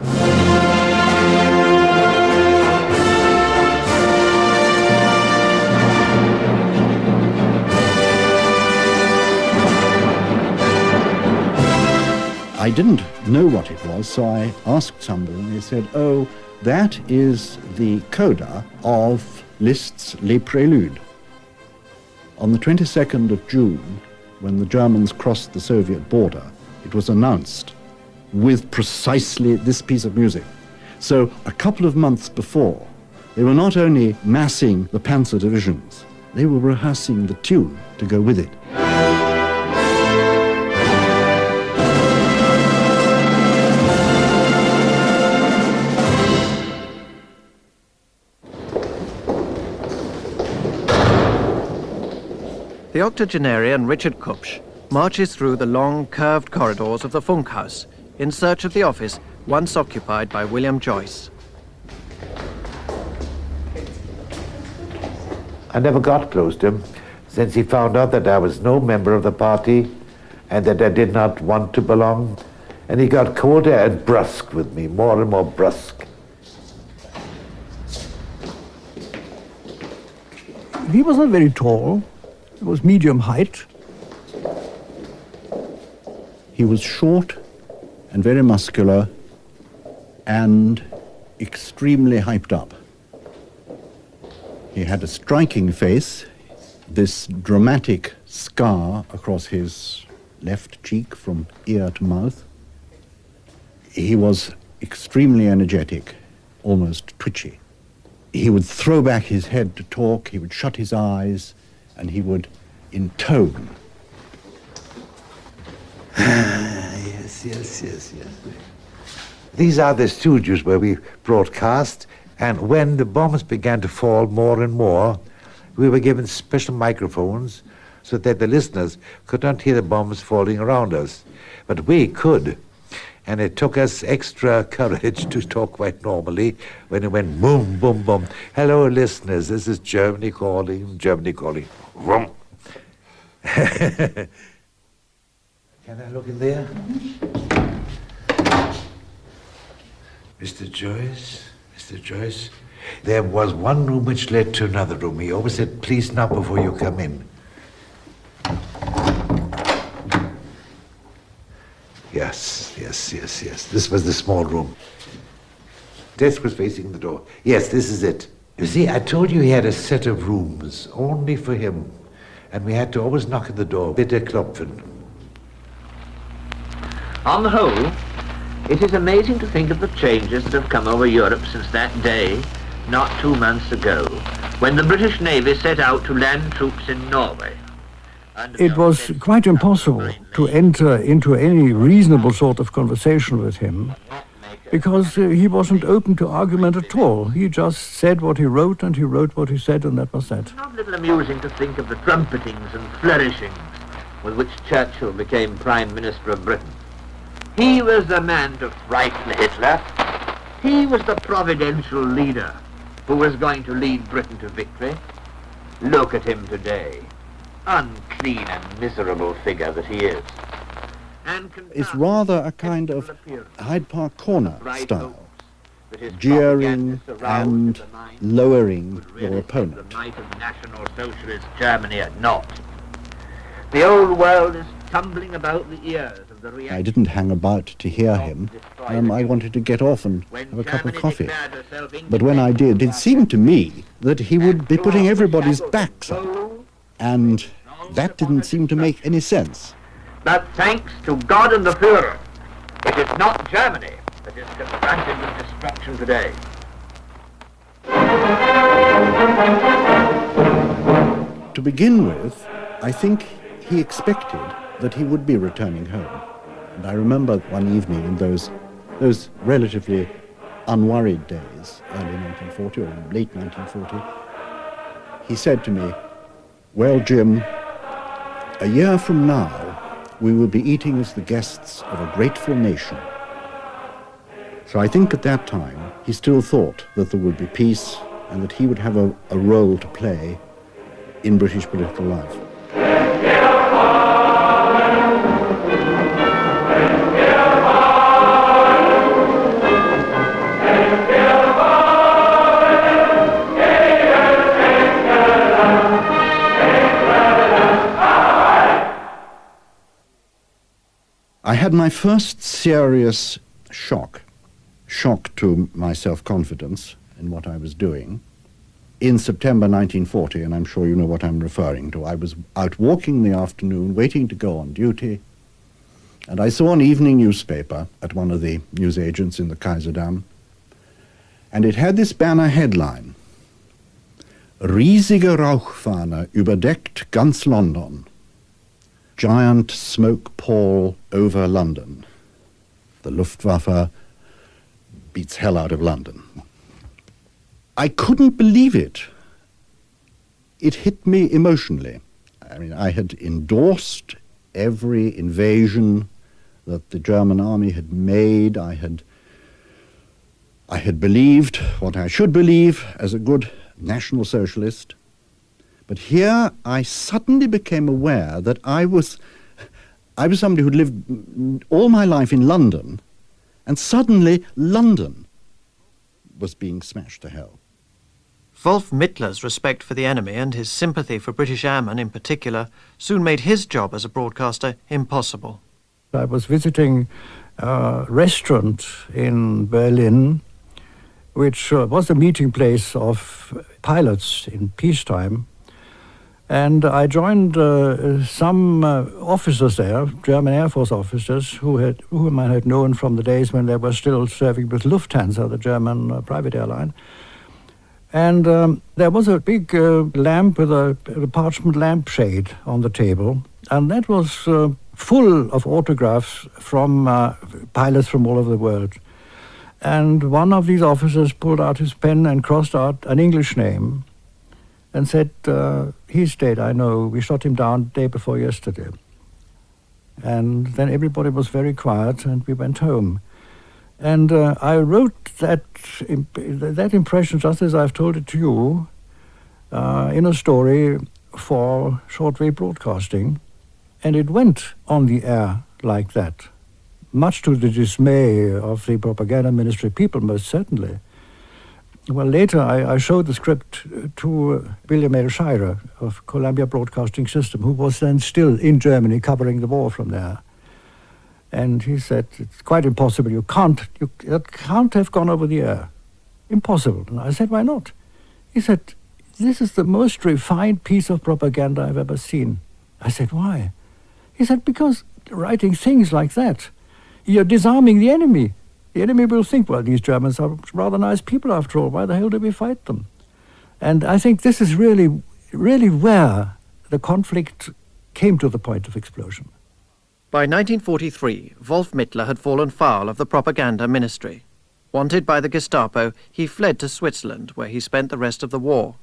[SPEAKER 16] I didn't know what it was, so I asked somebody, and they said, oh, that is the coda of Liszt's Les Préludes. On the 22nd of June, when the Germans crossed the Soviet border, it was announced with precisely this piece of music. So a couple of months before, they were not only massing the panzer divisions, they were rehearsing the tune to go with it.
[SPEAKER 12] The octogenarian Richard Kupsch marches through the long, curved corridors of the Funkhaus, in search of the office once occupied by William Joyce.
[SPEAKER 17] I never got close to him, since he found out that I was no member of the party and that I did not want to belong. And he got colder and brusque with me, more and more brusque.
[SPEAKER 9] He wasn't very tall. He was medium height.
[SPEAKER 16] He was short and very muscular and extremely hyped up. He had a striking face, this dramatic scar across his left cheek from ear to mouth. He was extremely energetic, almost twitchy. He would throw back his head to talk, he would shut his eyes, and he would intone.
[SPEAKER 17] Yes. These are the studios where we broadcast, and when the bombs began to fall more and more, we were given special microphones so that the listeners could not hear the bombs falling around us. But we could, and it took us extra courage to talk quite normally when it went boom, boom, boom. Hello, listeners, this is Germany calling, Germany calling. Vroom. Can I look in there? Mr. Joyce, there was one room which led to another room. He always said, please knock before you come in. Yes. This was the small room. Desk was facing the door. Yes, this is it. You see, I told you he had a set of rooms only for him. And we had to always knock at the door. Bitte klopfen.
[SPEAKER 7] On the whole, it is amazing to think of the changes that have come over Europe since that day, not 2 months ago, when the British Navy set out to land troops in Norway.
[SPEAKER 9] It was quite impossible to enter into any reasonable sort of conversation with him because he wasn't open to argument at all. He just said what he wrote and he wrote what he said, and that was that.
[SPEAKER 7] It's not a little amusing to think of the trumpetings and flourishings with which Churchill became Prime Minister of Britain. He was the man to frighten Hitler. He was the providential leader who was going to lead Britain to victory. Look at him today. Unclean and miserable figure that he is.
[SPEAKER 16] It's rather a kind of Hyde Park Corner style, jeering and lowering your opponent.
[SPEAKER 7] The might of National Socialist Germany at naught. The old world is tumbling about the ears of the reaction.
[SPEAKER 16] I didn't hang about to hear him. I wanted to get off and have a cup of coffee. But when I did, it seemed to me that he would be putting everybody's backs up. And that didn't seem to make any sense.
[SPEAKER 7] But thanks to God and the Führer, it is not Germany that is confronted with destruction today.
[SPEAKER 16] To begin with, I think he expected that he would be returning home. And I remember one evening in those relatively unworried days, early 1940 or late 1940, he said to me, "Well, Jim, a year from now, we will be eating as the guests of a grateful nation." So I think at that time, he still thought that there would be peace and that he would have a role to play in British political life. I had my first serious shock to my self-confidence in what I was doing in September 1940, and I'm sure you know what I'm referring to. I was out walking in the afternoon, waiting to go on duty, and I saw an evening newspaper at one of the newsagents in the Kaiserdamm, and it had this banner headline, "Riesige Rauchfahne überdeckt ganz London." Giant smoke pall over London. The Luftwaffe beats hell out of London. I couldn't believe it. It hit me emotionally. I mean, I had endorsed every invasion that the German army had made. I had believed what I should believe as a good National Socialist. But here I suddenly became aware that I was somebody who'd lived all my life in London, and suddenly London was being smashed to hell.
[SPEAKER 12] Wolf Mittler's respect for the enemy and his sympathy for British airmen in particular soon made his job as a broadcaster impossible.
[SPEAKER 9] I was visiting a restaurant in Berlin, which was a meeting place of pilots in peacetime. And I joined some officers there, German Air Force officers, whom I had known from the days when they were still serving with Lufthansa, the German private airline. And there was a big lamp with a parchment lampshade on the table, and that was full of autographs from pilots from all over the world. And one of these officers pulled out his pen and crossed out an English name and said, he's dead, I know, we shot him down the day before yesterday. And then everybody was very quiet and we went home. And I wrote that impression, just as I've told it to you, in a story for shortwave broadcasting, and it went on the air like that, much to the dismay of the propaganda ministry people, most certainly. Well, later I showed the script to William L. Shirer of Columbia Broadcasting System, who was then still in Germany covering the war from there. And he said, it's quite impossible, you can't have gone over the air. Impossible. And I said, why not? He said, this is the most refined piece of propaganda I've ever seen. I said, why? He said, because writing things like that, you're disarming the enemy. The enemy will think, well, these Germans are rather nice people after all. Why the hell do we fight them? And I think this is really, really where the conflict came to the point of explosion.
[SPEAKER 12] By 1943, Wolf Mittler had fallen foul of the propaganda ministry. Wanted by the Gestapo, he fled to Switzerland, where he spent the rest of the war.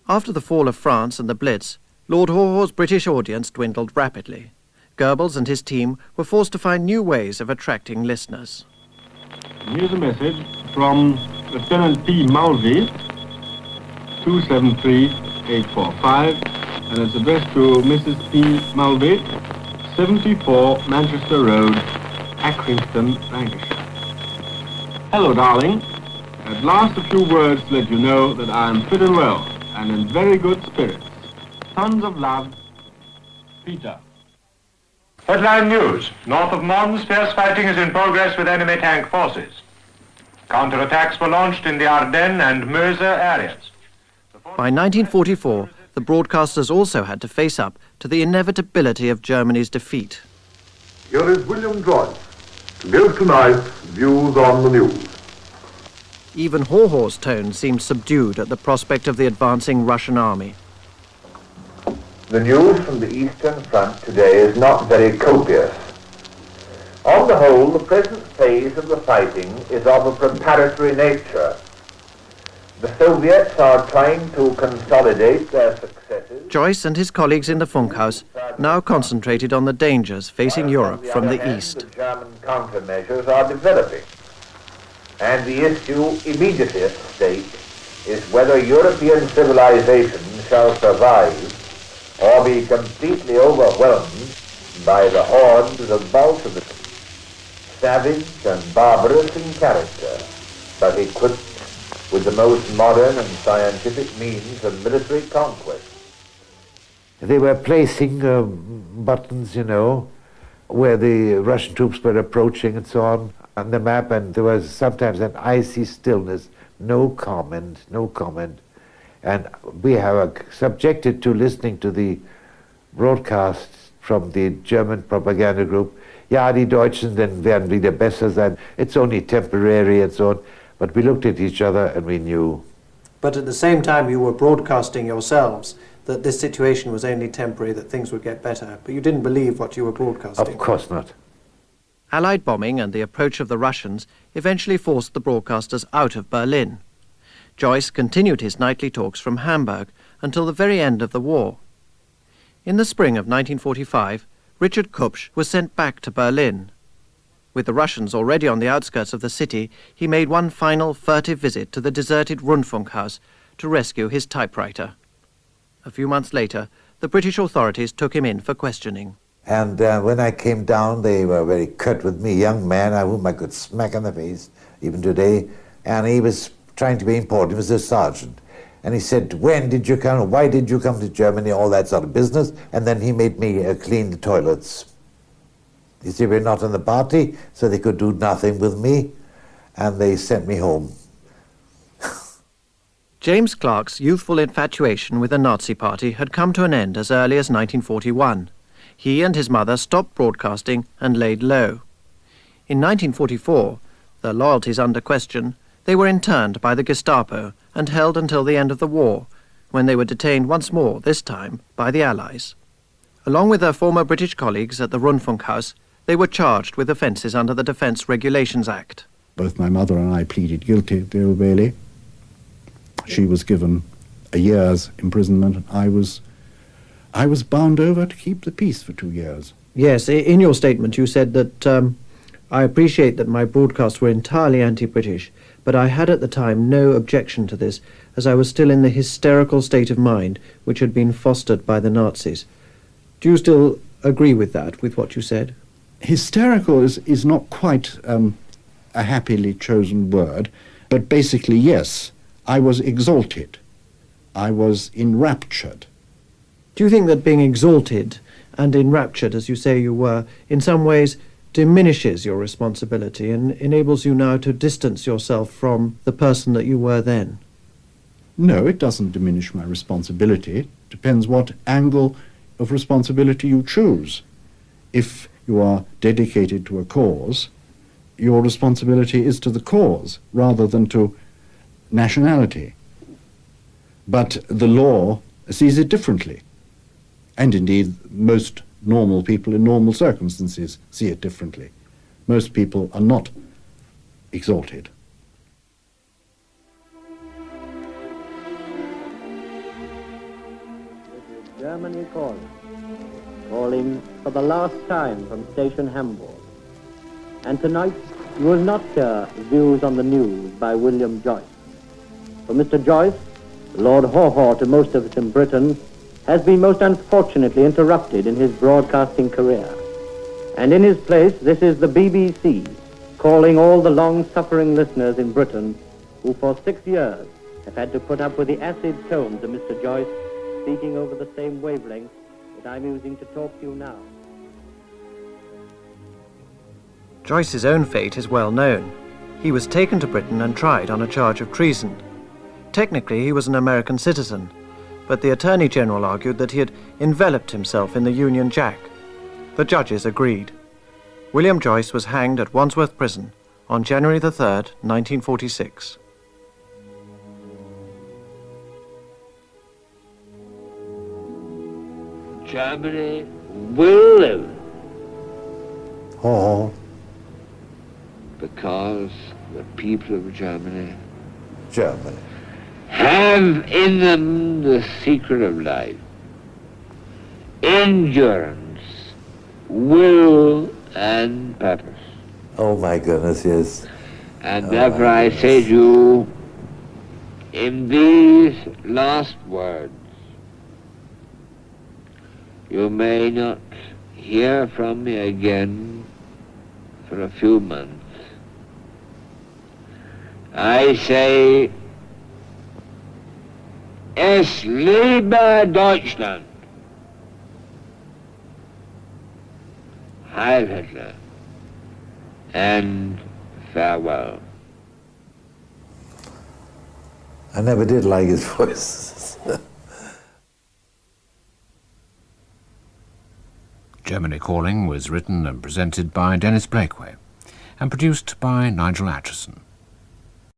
[SPEAKER 12] After the fall of France and the Blitz, Lord Haw Haw's British audience dwindled rapidly. Goebbels and his team were forced to find new ways of attracting listeners.
[SPEAKER 6] Here's a message from Lieutenant P. Mulvey, 273845, and it's addressed to Mrs. P. Mulvey, 74 Manchester Road, Accrington, Lancashire. Hello, darling. At last a few words to let you know that I am fit and well, and in very good spirits. Tons of love, Peter.
[SPEAKER 11] Headline news. North of Mons, fierce fighting is in progress with enemy tank forces. Counterattacks were launched in the Ardennes and Meuse areas.
[SPEAKER 12] By 1944, the broadcasters also had to face up to the inevitability of Germany's defeat.
[SPEAKER 20] Here is William Joyce to give tonight views on the news.
[SPEAKER 12] Even Haw Haw's tone seemed subdued at the prospect of the advancing Russian army.
[SPEAKER 7] The news from the Eastern Front today is not very copious. On the whole, the present phase of the fighting is of a preparatory nature. The Soviets are trying to consolidate their successes.
[SPEAKER 12] Joyce and his colleagues in the Funkhaus now concentrated on the dangers facing Europe from the east.
[SPEAKER 7] The German countermeasures are developing. And the issue immediately at stake is whether European civilization shall survive or be completely overwhelmed by the hordes of Bolsheviks, savage and barbarous in character, but equipped with the most modern and scientific means of military conquest.
[SPEAKER 17] They were placing buttons, you know, where the Russian troops were approaching and so on the map, and there was sometimes an icy stillness, no comment. And we are subjected to listening to the broadcasts from the German propaganda group. Ja, die Deutschen, then werden wieder besser sein. It's only temporary and so on. But we looked at each other and we knew.
[SPEAKER 12] But at the same time, you were broadcasting yourselves that this situation was only temporary, that things would get better. But you didn't believe what you were broadcasting.
[SPEAKER 17] Of course not.
[SPEAKER 12] Allied bombing and the approach of the Russians eventually forced the broadcasters out of Berlin. Joyce continued his nightly talks from Hamburg until the very end of the war. In the spring of 1945, Richard Kupsch was sent back to Berlin. With the Russians already on the outskirts of the city, he made one final furtive visit to the deserted Rundfunkhaus to rescue his typewriter. A few months later, the British authorities took him in for questioning.
[SPEAKER 17] And when I came down, they were very curt with me, young man, whom I could smack in the face, even today, and he was trying to be important. He was a sergeant. And he said, when did you come, why did you come to Germany, all that sort of business. And then he made me clean the toilets. You see, we're not in the party, so they could do nothing with me, and they sent me home.
[SPEAKER 12] James Clark's youthful infatuation with the Nazi Party had come to an end as early as 1941. He and his mother stopped broadcasting and laid low. In 1944, their loyalties under question, they were interned by the Gestapo and held until the end of the war, when they were detained once more, this time by the Allies. Along with their former British colleagues at the Rundfunkhaus, they were charged with offences under the Defence Regulations Act.
[SPEAKER 16] Both my mother and I pleaded guilty at the Old Bailey. She was given a year's imprisonment, and I was bound over to keep the peace for 2 years.
[SPEAKER 12] Yes, in your statement you said that I appreciate that my broadcasts were entirely anti-British, but I had at the time no objection to this, as I was still in the hysterical state of mind which had been fostered by the Nazis. Do you still agree with that, with what you said?
[SPEAKER 16] Hysterical is not quite a happily chosen word, but basically, yes, I was exalted. I was enraptured.
[SPEAKER 12] Do you think that being exalted and enraptured, as you say you were, in some ways diminishes your responsibility and enables you now to distance yourself from the person that you were then?
[SPEAKER 16] No, it doesn't diminish my responsibility. It depends what angle of responsibility you choose. If you are dedicated to a cause, your responsibility is to the cause rather than to nationality. But the law sees it differently. And indeed, most normal people in normal circumstances see it differently. Most people are not exalted.
[SPEAKER 18] Germany calling for the last time from Station Hamburg. And tonight you will not hear views on the news by William Joyce. For Mr. Joyce, Lord Haw Haw to most of us in Britain, has been most unfortunately interrupted in his broadcasting career. And in his place, this is the BBC, calling all the long-suffering listeners in Britain who for 6 years have had to put up with the acid tones of Mr. Joyce, speaking over the same wavelength that I'm using to talk to you now.
[SPEAKER 12] Joyce's own fate is well known. He was taken to Britain and tried on a charge of treason. Technically, he was an American citizen, but the Attorney General argued that he had enveloped himself in the Union Jack. The judges agreed. William Joyce was hanged at Wandsworth Prison on January the 3rd, 1946.
[SPEAKER 7] Germany will live.
[SPEAKER 17] Oh.
[SPEAKER 7] Because the people of Germany
[SPEAKER 17] have
[SPEAKER 7] in them the secret of life. Endurance, will, and purpose.
[SPEAKER 17] Oh my goodness, yes.
[SPEAKER 7] And therefore I say to you, in these last words, you may not hear from me again for a few months. I say, es lebe Deutschland. Heil Hitler. And farewell.
[SPEAKER 17] I never did like his voice.
[SPEAKER 15] Germany Calling was written and presented by Dennis Blakeway and produced by Nigel Atchison.